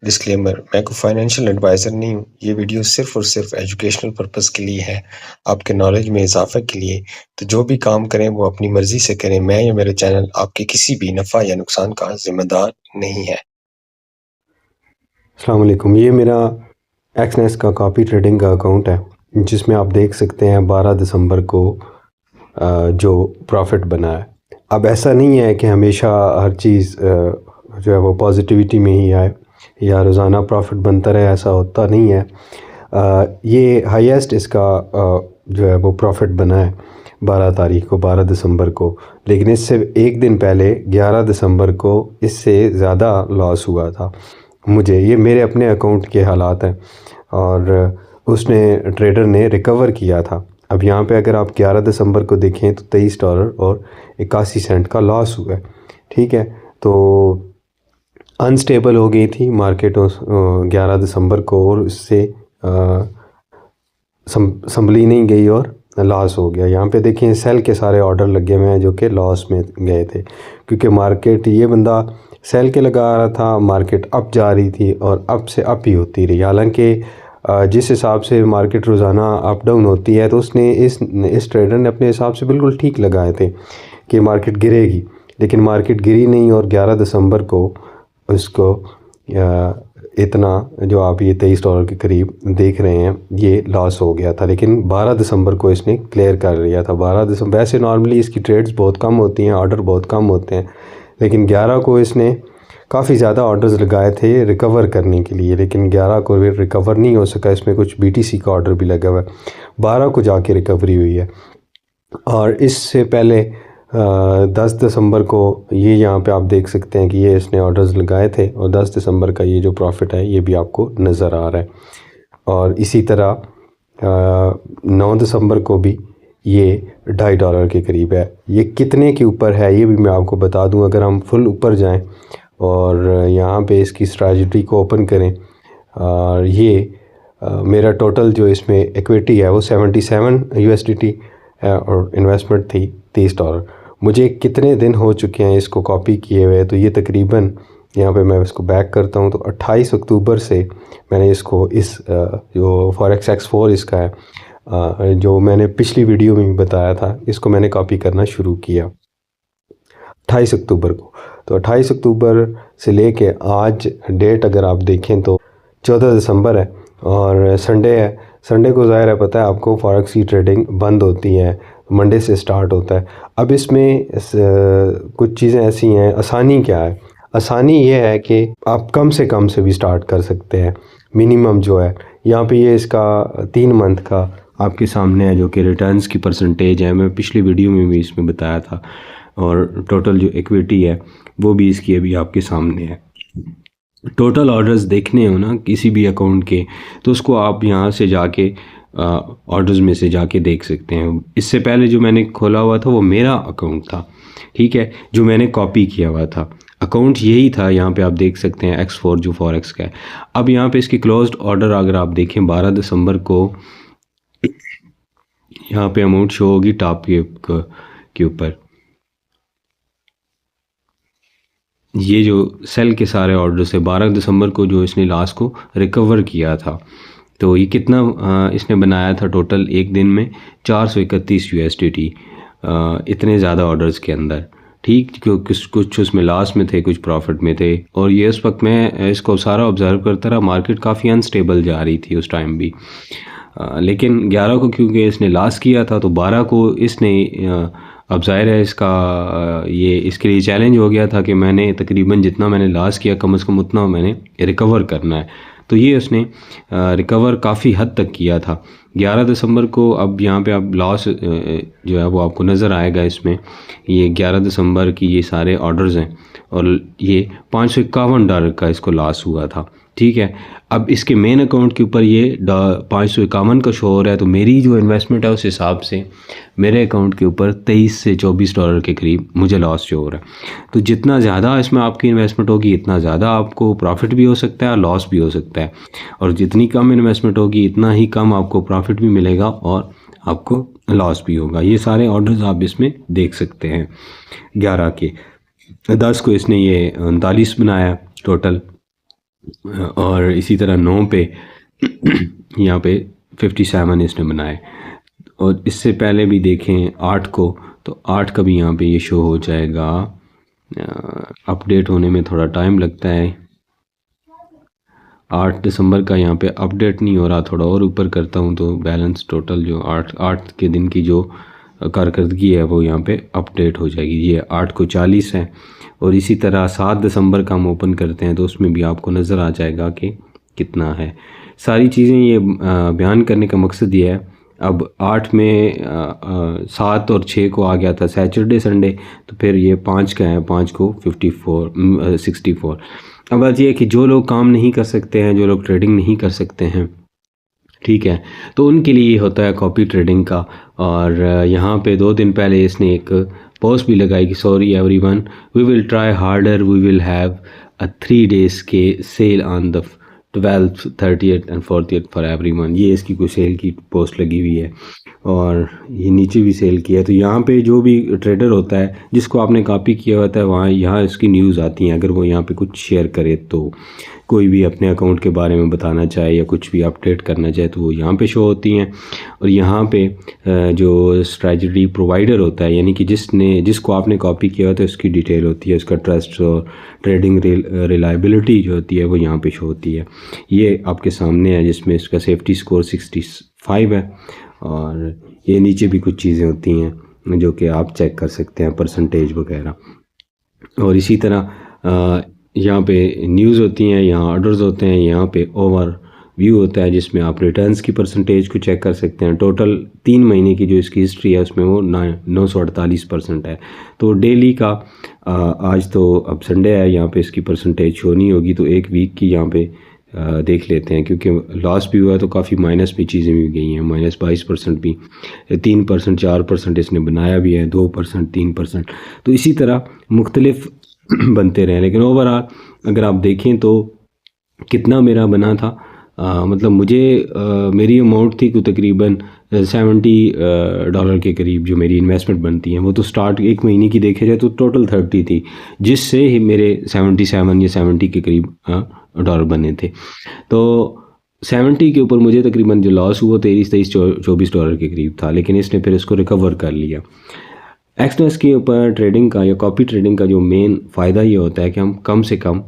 Disclaimer, मैं कोई financial adviser नहीं हूँ। ये वीडियो सिर्फ़ और सिर्फ़ एजुकेशनल पर्पज़ के लिए है, आपके नॉलेज में इज़ाफ़ा के लिए। तो जो भी काम करें वो अपनी मर्ज़ी से करें। मैं या मेरा चैनल आपके किसी भी नफ़ा या नुकसान का ज़िम्मेदार नहीं है। अस्सलाम वालेकुम। ये मेरा एक्सनेस का कॉपी ट्रेडिंग का अकाउंट है, जिसमें आप देख सकते हैं 12 दिसंबर को जो प्रॉफिट बना है। अब ऐसा नहीं है कि हमेशा हर चीज़ जो है वो पॉजिटिविटी में ही आए या रोज़ाना प्रॉफिट बनता रहे, ऐसा होता नहीं है। ये हाईएस्ट इसका जो है वो प्रॉफिट बना है 12 तारीख को, 12 दिसंबर को। लेकिन इससे एक दिन पहले 11 दिसंबर को इससे ज़्यादा लॉस हुआ था मुझे। ये मेरे अपने अकाउंट के हालात हैं और उसने ट्रेडर ने रिकवर किया था। अब यहाँ पे अगर आप 11 दिसंबर को देखें तो $23 और 81 सेंट का लॉस हुआ है। ठीक है, तो अनस्टेबल हो गई थी मार्केट 11 दिसंबर को और इससे संभली नहीं गई और लॉस हो गया। यहाँ पे देखें सेल के सारे ऑर्डर लगे हुए हैं जो कि लॉस में गए थे, क्योंकि मार्केट ये बंदा सेल के लगा रहा था, मार्केट अप जा रही थी और अप से अप ही होती रही। हालांकि जिस हिसाब से मार्केट रोज़ाना अप डाउन होती है, तो उसने इस ट्रेडर ने अपने हिसाब से बिल्कुल ठीक लगाए थे कि मार्केट गिरेगी, लेकिन मार्केट गिरी नहीं और 11 दिसंबर को उसको इतना जो आप ये $23 के करीब देख रहे हैं ये लॉस हो गया था। लेकिन 12 दिसंबर को इसने क्लियर कर लिया था। 12 दिसंबर वैसे नॉर्मली इसकी ट्रेड्स बहुत कम होती हैं, ऑर्डर बहुत कम होते हैं, लेकिन 11 को इसने काफ़ी ज़्यादा ऑर्डर्स लगाए थे रिकवर करने के लिए, लेकिन 11 को भी रिकवर नहीं हो सका। इसमें कुछ BTC का ऑर्डर भी लगा हुआ है। 12 को जाके रिकवरी हुई है। और इससे पहले 10 दिसंबर को ये यहाँ पे आप देख सकते हैं कि ये इसने ऑर्डर्स लगाए थे और 10 दिसंबर का ये जो प्रॉफिट है ये भी आपको नज़र आ रहा है। और इसी तरह 9 दिसंबर को भी ये $2.5 के करीब है। ये कितने के ऊपर है ये भी मैं आपको बता दूं। अगर हम फुल ऊपर जाएं और यहाँ पे इसकी स्ट्रैटेजी को ओपन करें, और ये मेरा टोटल जो इसमें इक्विटी है वो 77 USDT और इन्वेस्टमेंट थी $30। मुझे कितने दिन हो चुके हैं इसको कॉपी किए हुए, तो ये तकरीबन यहाँ पे मैं इसको बैक करता हूँ तो 28 अक्टूबर से मैंने इसको इस जो फॉरेक्स X4 इसका है, जो मैंने पिछली वीडियो में भी बताया था, इसको मैंने कॉपी करना शुरू किया 28 अक्टूबर को। तो 28 अक्टूबर से लेके आज डेट अगर आप देखें तो 14 दिसंबर है और संडे है। संडे को ज़ाहिर है पता है आपको फॉरेक्स की ट्रेडिंग बंद होती है, मंडे से स्टार्ट होता है। अब इसमें कुछ चीज़ें ऐसी हैं। आसानी क्या है? आसानी ये है कि आप कम से भी स्टार्ट कर सकते हैं। मिनिमम जो है यहाँ पे ये इसका 3 मंथ का आपके सामने है, जो कि रिटर्न्स की परसेंटेज है। मैं पिछली वीडियो में भी इसमें बताया था। और टोटल जो इक्विटी है वो भी इसकी अभी आपके सामने है। टोटल ऑर्डर्स देखने हो ना किसी भी अकाउंट के, तो उसको आप यहाँ से जाके ऑर्डर्स में से जाके देख सकते हैं। इससे पहले जो मैंने खोला हुआ था वो मेरा अकाउंट था, ठीक है, जो मैंने कॉपी किया हुआ था। अकाउंट यही था, यहाँ पे आप देख सकते हैं X4 जो फॉरेक्स का है। अब यहाँ पे इसकी क्लोज्ड ऑर्डर अगर आप देखें 12 दिसंबर को, यहाँ पे अमाउंट शो होगी टॉप के ऊपर। ये जो सेल के सारे ऑर्डर्स है 12 दिसंबर को जो इसने लास्ट को रिकवर किया था, तो ये कितना इसने बनाया था टोटल एक दिन में 431 USDT, इतने ज़्यादा ऑर्डर्स के अंदर, ठीक। क्योंकि कुछ उसमें लॉस में थे, कुछ प्रॉफिट में थे। और ये उस वक्त मैं इसको सारा ऑब्जर्व करता रहा, मार्केट काफ़ी अनस्टेबल जा रही थी उस टाइम भी। लेकिन 11 को क्योंकि इसने लॉस किया था तो 12 को इसने अब ज़ाहिर है इसका ये इसके लिए चैलेंज हो गया था कि मैंने तकरीबन जितना मैंने लॉस किया कम से कम उतना मैंने रिकवर करना है। तो ये उसने रिकवर काफ़ी हद तक किया था 11 दिसंबर को। अब यहाँ पे आप लॉस जो है वो आपको नज़र आएगा इसमें। ये 11 दिसंबर की ये सारे ऑर्डर्स हैं और ये $551 का इसको लॉस हुआ था, ठीक है। अब इसके मेन अकाउंट के ऊपर ये 551 का शो हो रहा है, तो मेरी जो इन्वेस्टमेंट है उस हिसाब से मेरे अकाउंट के ऊपर $23 से $24 के करीब मुझे लॉस शो हो रहा है। तो जितना ज़्यादा इसमें आपकी इन्वेस्टमेंट होगी इतना ज़्यादा आपको प्रॉफिट भी हो सकता है और लॉस भी हो सकता है, और जितनी कम इन्वेस्टमेंट होगी इतना ही कम आपको प्रॉफिट भी मिलेगा और आपको लॉस भी होगा। ये सारे ऑर्डर्स आप इसमें देख सकते हैं। 11 के 10 को इसने ये 39 बनाया टोटल, और इसी तरह 9 पे यहाँ पे 57 इसने बनाए। और इससे पहले भी देखें 8 को, तो 8 का भी यहाँ पे ये शो हो जाएगा। अपडेट होने में थोड़ा टाइम लगता है। 8 दिसंबर का यहाँ पे अपडेट नहीं हो रहा, थोड़ा और ऊपर करता हूँ तो बैलेंस टोटल जो 8 के दिन की जो कारकर्दगी है वो यहाँ पे अपडेट हो जाएगी। ये 8 को 40 है। और इसी तरह 7 दिसंबर का हम ओपन करते हैं तो उसमें भी आपको नज़र आ जाएगा कि कितना है। सारी चीज़ें ये बयान करने का मकसद ये है। अब 8 में 7 और 6 को आ गया था सैटरडे संडे, तो फिर ये 5 का है, 5 को 64। अब बात ये है कि जो लोग काम नहीं कर सकते हैं, जो लोग ट्रेडिंग नहीं कर सकते हैं, ठीक है, तो उनके लिए ये होता है कॉपी ट्रेडिंग का। और यहाँ पे 2 दिन पहले इसने एक पोस्ट भी लगाई कि sorry everyone, we will try harder, we will have a 3 days के sale on the 12th, 30th and 40th for everyone. ये इसकी कोई सेल की पोस्ट लगी हुई है और ये नीचे भी सेल किया है। तो यहाँ पे जो भी ट्रेडर होता है जिसको आपने कॉपी किया होता है, वहाँ यहाँ इसकी न्यूज़ आती हैं। अगर वो यहाँ पे कुछ शेयर करे, तो कोई भी अपने अकाउंट के बारे में बताना चाहे या कुछ भी अपडेट करना चाहे तो वो यहाँ पे शो होती हैं। और यहाँ पे जो स्ट्रेटजी प्रोवाइडर होता है, यानी कि जिसको आपने कॉपी किया होता है, उसकी डिटेल होती है, उसका ट्रस्ट और ट्रेडिंग रिलायबिलिटी जो होती है वो यहाँ पे शो होती है। ये आपके सामने है जिसमें इसका सेफ्टी स्कोर 65 है। और ये नीचे भी कुछ चीज़ें होती हैं जो कि आप चेक कर सकते हैं, परसेंटेज वगैरह। और इसी तरह यहाँ पे न्यूज़ होती हैं, यहाँ ऑर्डर्स होते हैं, यहाँ पे ओवर व्यू होता है जिसमें आप रिटर्न्स की परसेंटेज को चेक कर सकते हैं। टोटल 3 महीने की जो इसकी हिस्ट्री है उसमें वो 948% है। तो डेली का आज तो अब संडे है, यहाँ पे इसकी परसेंटेज शो नहीं होगी, तो एक वीक की यहाँ पे देख लेते हैं, क्योंकि लॉस भी हुआ है तो काफ़ी माइनस भी चीज़ें भी गई हैं। -22% भी, 3%, 4% इसने बनाया भी है, 2%, 3%। तो इसी तरह मुख्तलिफ बनते रहे। लेकिन ओवरऑल अगर आप देखें तो कितना मेरा बना था, मतलब मुझे मेरी अमाउंट थी कि तकरीबन $70 के करीब जो मेरी इन्वेस्टमेंट बनती है। वो तो स्टार्ट 1 महीने की देखे जाए तो टोटल 30 थी, जिससे ही मेरे 77 या 70 के करीब डॉलर बने थे। तो 70 के ऊपर मुझे तकरीबन जो लॉस हुआ 23-24 डॉलर के करीब था, लेकिन इसने फिर इसको रिकवर कर लिया। एक्सनेस के ऊपर ट्रेडिंग का या कॉपी ट्रेडिंग का जो मेन फ़ायदा ये होता है कि हम कम से कम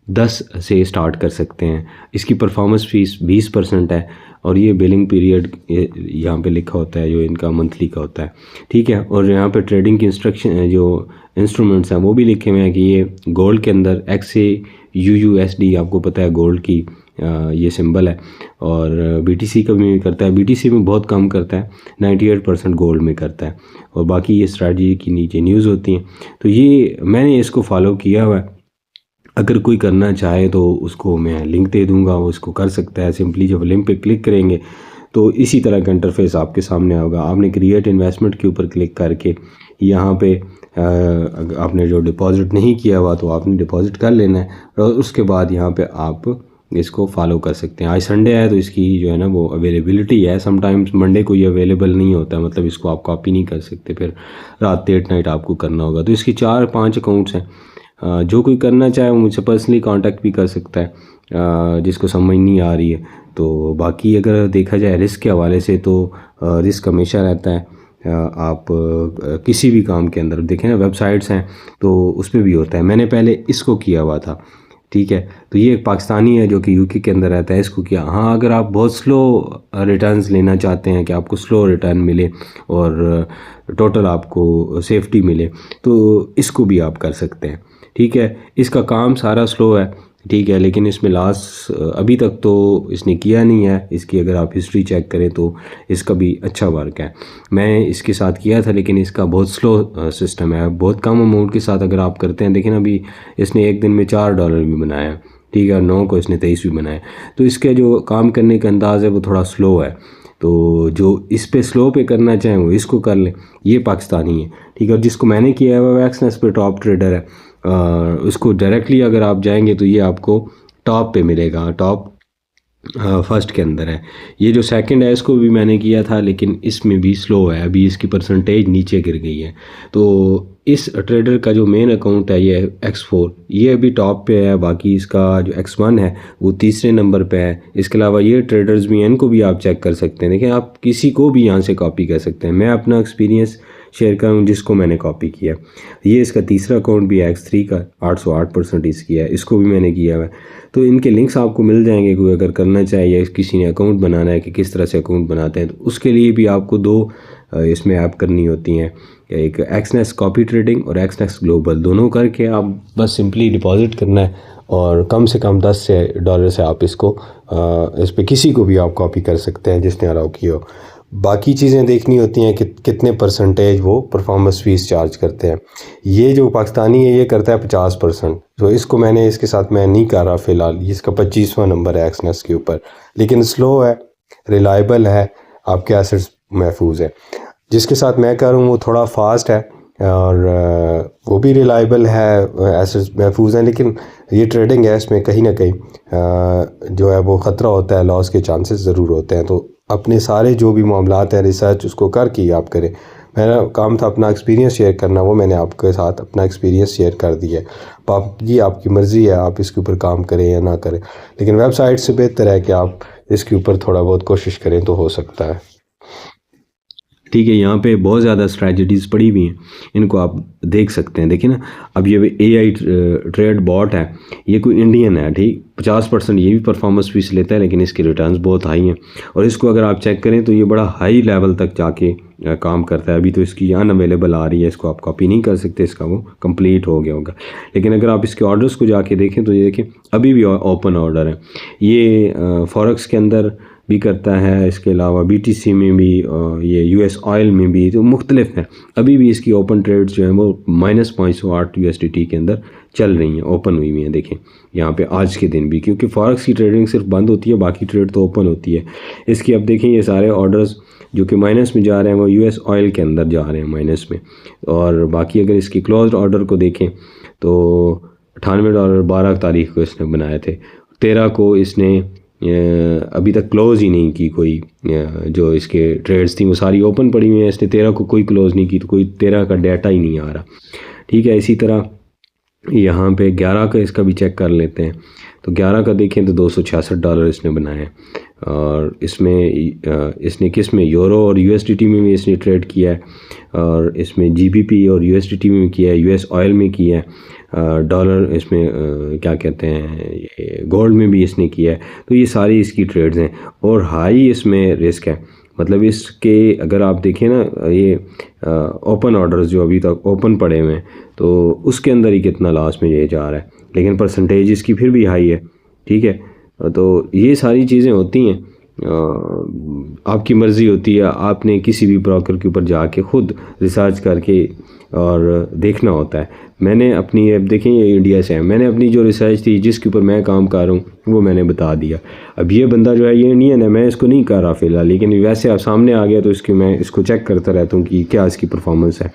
10 से स्टार्ट कर सकते हैं। इसकी परफॉर्मेंस फीस 20% है और ये बिलिंग पीरियड यहाँ पे लिखा होता है जो इनका मंथली का होता है, ठीक है। और यहाँ पे ट्रेडिंग की इंस्ट्रक्शन जो इंस्ट्रूमेंट्स हैं वो भी लिखे हुए हैं कि ये गोल्ड के अंदर XAUUSD, आपको पता है गोल्ड की ये सिंबल है। और BTC का भी करता है, BTC में बहुत कम करता है, 98% गोल्ड में करता है। और बाकी ये स्ट्रैटेजी की नीचे न्यूज़ होती हैं। तो ये मैंने इसको फॉलो किया हुआ है। अगर कोई करना चाहे तो उसको मैं लिंक दे दूंगा, वो उसको कर सकता है। सिंपली जब लिंक पे क्लिक करेंगे तो इसी तरह का इंटरफेस आपके सामने होगा। आपने क्रिएट इन्वेस्टमेंट के ऊपर क्लिक करके यहाँ पे आपने जो डिपॉजिट नहीं किया हुआ तो आपने डिपॉजिट कर लेना है और उसके बाद यहाँ पे आप इसको फॉलो कर सकते हैं। आज संडे है तो इसकी जो है ना वो अवेलेबिलिटी है। समटाइम्स मंडे को ये अवेलेबल नहीं होता है, मतलब इसको आप कॉपी नहीं कर सकते, फिर रात लेट नाइट आपको करना होगा। तो इसकी 4-5 अकाउंट्स हैं। जो कोई करना चाहे वो मुझसे पर्सनली कांटेक्ट भी कर सकता है जिसको समझ नहीं आ रही है। तो बाकी अगर देखा जाए रिस्क के हवाले से तो रिस्क हमेशा रहता है। आप किसी भी काम के अंदर देखें ना, वेबसाइट्स हैं तो उस पर भी होता है। मैंने पहले इसको किया हुआ था, ठीक है। तो ये एक पाकिस्तानी है जो कि यूके के अंदर रहता है, इसको किया। हाँ, अगर आप बहुत स्लो रिटर्न्स लेना चाहते हैं कि आपको स्लो रिटर्न मिले और टोटल आपको सेफ्टी मिले तो इसको भी आप कर सकते हैं, ठीक है। इसका काम सारा स्लो है, ठीक है, लेकिन इसमें लॉस अभी तक तो इसने किया नहीं है। इसकी अगर आप हिस्ट्री चेक करें तो इसका भी अच्छा वर्क है। मैं इसके साथ किया था लेकिन इसका बहुत स्लो सिस्टम है। बहुत कम अमाउंट के साथ अगर आप करते हैं, देखें अभी इसने एक दिन में $4 भी बनाया, ठीक है, 9 को इसने 23 भी बनाया। तो इसके जो काम करने का अंदाज़ है वो थोड़ा स्लो है। तो जो इस पे स्लो पे करना चाहें वो इसको कर लें। ये पाकिस्तानी है, ठीक है। और जिसको मैंने किया है वो एक्सनेस पे टॉप ट्रेडर है। उसको डायरेक्टली अगर आप जाएंगे तो ये आपको टॉप पे मिलेगा, टॉप फर्स्ट के अंदर है। ये जो सेकंड है इसको भी मैंने किया था लेकिन इसमें भी स्लो है, अभी इसकी परसेंटेज नीचे गिर गई है। तो इस ट्रेडर का जो मेन अकाउंट है ये X4, ये अभी टॉप पे है। बाकी इसका जो X1 है वो तीसरे नंबर पे है। इसके अलावा ये ट्रेडर्स भी हैं, इनको भी आप चेक कर सकते हैं। देखिए आप किसी को भी यहाँ से कॉपी कर सकते हैं। मैं अपना एक्सपीरियंस शेयर करूँ जिसको मैंने कॉपी किया। ये इसका तीसरा अकाउंट भी है X3 का, 808% इसकी है, इसको भी मैंने किया है। तो इनके लिंक्स आपको मिल जाएंगे, कोई अगर करना चाहिए, किसी ने अकाउंट बनाना है कि किस तरह से अकाउंट बनाते हैं, तो उसके लिए भी आपको दो इसमें ऐप करनी होती हैं, एक एक्सनेस कॉपी ट्रेडिंग और एक्सनेस ग्लोबल। दोनों करके आप बस सिंपली डिपॉजिट करना है और कम से कम $10 से आप इसको इस पर किसी को भी आप कॉपी कर सकते हैं जिसने अलाउ किया हो। बाकी चीज़ें देखनी होती हैं कि कितने परसेंटेज वो परफॉर्मेंस फीस चार्ज करते हैं। ये जो पाकिस्तानी है ये करता है 50%। तो इसको मैंने इसके साथ मैं नहीं कर रहा फ़िलहाल। इसका 25वां नंबर है एक्सनेस के ऊपर, लेकिन स्लो है, रिलायबल है, आपके एसेट्स महफूज है। जिसके साथ मैं कर रहा हूँ वो थोड़ा फास्ट है और वो भी रिलायबल है, एसेट्स महफूज हैं, लेकिन ये ट्रेडिंग है, इसमें कहीं ना कहीं जो है वो ख़तरा होता है, लॉस के चांसेस ज़रूर होते हैं। तो अपने सारे जो भी मामलात हैं रिसर्च उसको करके ही आप करें। मेरा काम था अपना एक्सपीरियंस शेयर करना, वो मैंने आपके साथ अपना एक्सपीरियंस शेयर कर दिया। ये आपकी मर्ज़ी है, आप इसके ऊपर काम करें या ना करें, लेकिन वेबसाइट से बेहतर है कि आप इसके ऊपर थोड़ा बहुत कोशिश करें तो हो सकता है। ठीक है, यहाँ पे बहुत ज़्यादा स्ट्रैटेजीज़ पड़ी हुई हैं, इनको आप देख सकते हैं। देखिए ना, अब ये AI ट्रेड बॉट है, ये कोई इंडियन है, ठीक, 50% ये भी परफॉर्मेंस फीस लेता है, लेकिन इसके रिटर्न्स बहुत हाई हैं। और इसको अगर आप चेक करें तो ये बड़ा हाई लेवल तक जाके काम करता है। अभी तो इसकी अनअवेलेबल आ रही है, इसको आप कॉपी नहीं कर सकते, इसका वो कंप्लीट हो गया होगा। लेकिन अगर आप इसके ऑर्डर्स को जाके देखें तो ये देखें अभी भी ओपन ऑर्डर है। ये फॉरेक्स के अंदर भी करता है, इसके अलावा BTC में भी, ये US ऑयल में भी, तो मुख्तलिफ है। अभी भी इसकी ओपन ट्रेड्स जो हैं वो -0.08 USDT के अंदर चल रही हैं, ओपन हुई हुई हैं। देखें यहाँ पे आज के दिन भी, क्योंकि फॉरेक्स की ट्रेडिंग सिर्फ बंद होती है, बाकी ट्रेड तो ओपन होती है इसकी। अब देखें ये सारे ऑर्डर्स जो कि माइनस में जा रहे हैं वो US ऑयल के अंदर जा रहे हैं माइनस में। और बाकी अगर इसकी क्लोज्ड ऑर्डर को देखें तो $98 12 तारीख को इसने बनाए थे, 13 को इसने अभी तक क्लोज़ ही नहीं की। कोई जो इसके ट्रेड्स थी वो सारी ओपन पड़ी हुई हैं, इसने 13 को कोई क्लोज़ नहीं की, तो कोई 13 का डाटा ही नहीं आ रहा। ठीक है, इसी तरह यहाँ पे 11 का इसका भी चेक कर लेते हैं। तो 11 का देखें तो $266 इसने बनाए हैं। और इसमें इसने किस में, यूरो और USDT में भी इसने ट्रेड किया है, और इसमें GBP और USDT में किया है, US ऑयल में किया है, डॉलर इसमें क्या कहते हैं गोल्ड में भी इसने किया है। तो ये सारी इसकी ट्रेड्स हैं और हाई इसमें रिस्क है। मतलब इसके अगर आप देखें ना, ये ओपन ऑर्डर्स जो अभी तक ओपन पड़े हुए हैं तो उसके अंदर ही कितना लॉस में ये जा रहा है, लेकिन परसेंटेज इसकी फिर भी हाई है। ठीक है, तो ये सारी चीज़ें होती हैं, आपकी मर्ज़ी होती है, आपने किसी भी ब्रोकर के ऊपर जाके ख़ुद रिसर्च करके और देखना होता है। मैंने अपनी, अब देखें ये इंडिया से है, मैंने अपनी जो रिसर्च थी जिसके ऊपर मैं काम कर रहा हूँ वो मैंने बता दिया। अब ये बंदा जो है ये इंडियन है, मैं इसको नहीं कर रहा फ़िलहाल, लेकिन वैसे आप सामने आ गया तो इसकी मैं इसको चेक करता रहता हूँ कि क्या इसकी परफॉर्मेंस है।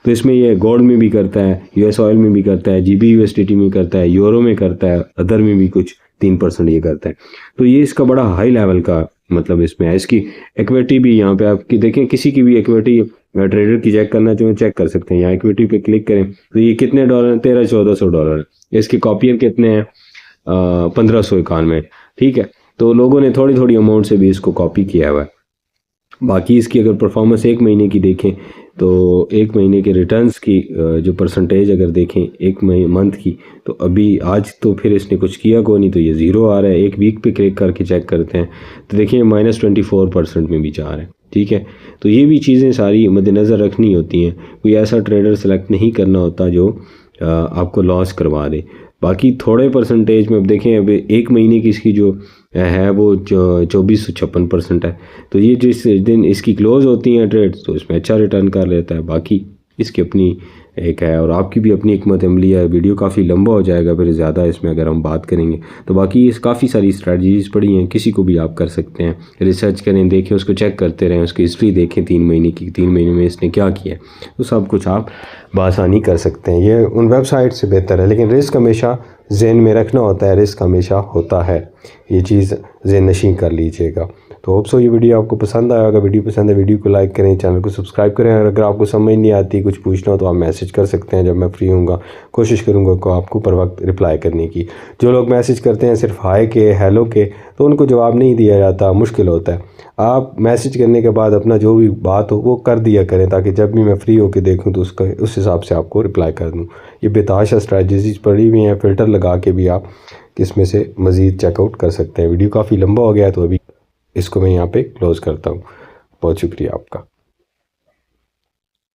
तो इसमें ये गोल्ड में भी करता है, US ऑयल में भी करता है, GB USDT में करता है, यूरो में करता है, अदर में भी कुछ 3% ये करता है। तो ये इसका बड़ा हाई लेवल का मतलब इसमें है। इसकी इक्विटी भी यहाँ पे आपकी देखें, किसी की भी इक्विटी ट्रेडर की चेक करना चाहें चेक कर सकते हैं। यहाँ इक्विटी पे क्लिक करें तो ये कितने डॉलर, $1300-1400। इसके कॉपियर कितने हैं, 1591। ठीक है, तो लोगों ने थोड़ी थोड़ी अमाउंट से भी इसको कॉपी किया हुआ है। बाकी इसकी अगर परफॉर्मेंस 1 महीने की देखें तो 1 महीने के रिटर्न्स की जो परसेंटेज अगर देखें 1 मंथ की, तो अभी आज तो फिर इसने कुछ किया को नहीं, तो ये 0 आ रहा है। 1 वीक पे क्लिक करके चेक करते हैं तो देखिए -24% में भी जा रहा है। ठीक है, तो ये भी चीज़ें सारी मद्देनज़र रखनी होती हैं। कोई ऐसा ट्रेडर सेलेक्ट नहीं करना होता जो आपको लॉस करवा दे। बाकी थोड़े परसेंटेज में अब देखें, अब 1 महीने की इसकी जो है वो 2456% है। तो ये जिस दिन इसकी क्लोज होती हैं ट्रेड तो इसमें अच्छा रिटर्न कर लेता है। बाकी इसकी अपनी एक है और आपकी भी अपनी हिकमत अमली है। वीडियो काफ़ी लंबा हो जाएगा फिर ज़्यादा इसमें अगर हम बात करेंगे। तो बाकी इस काफ़ी सारी स्ट्रैटेजीज़ पड़ी हैं, किसी को भी आप कर सकते हैं। रिसर्च करें, देखें, उसको चेक करते रहें, उसकी हिस्ट्री देखें 3 महीने की, 3 महीने में इसने क्या किया, तो सब कुछ आप बआसानी कर सकते हैं। ये उन वेबसाइट से बेहतर है, लेकिन रिस्क हमेशा ज़हन में रखना होता है, रिस्क हमेशा होता है। ये चीज़ ज़हन नशीं कर लीजिएगा। तो होप सो ये वीडियो आपको पसंद आया होगा। वीडियो पसंद है वीडियो को लाइक करें, चैनल को सब्सक्राइब करें। और अगर आपको समझ नहीं आती, कुछ पूछना हो तो आप मैसेज कर सकते हैं। जब मैं फ्री हूँगा कोशिश करूँगा को आपको पर वक्त रिप्लाई करने की। जो लोग मैसेज करते हैं सिर्फ हाय के, हेलो के, तो उनको जवाब नहीं दिया जाता, मुश्किल होता है। आप मैसेज करने के बाद अपना जो भी बात हो वो कर दिया करें, ताकि जब भी मैं फ्री होकर देखूं तो उसका उस हिसाब से आपको रिप्लाई कर दूं। ये बेताशा स्ट्रैटेजीज पड़ी हुई हैं, फ़िल्टर लगा के भी आप इसमें से मज़ीद चेकआउट कर सकते हैं। वीडियो काफ़ी लंबा हो गया है तो अभी इसको मैं यहाँ पे क्लोज़ करता हूँ। बहुत शुक्रिया आपका।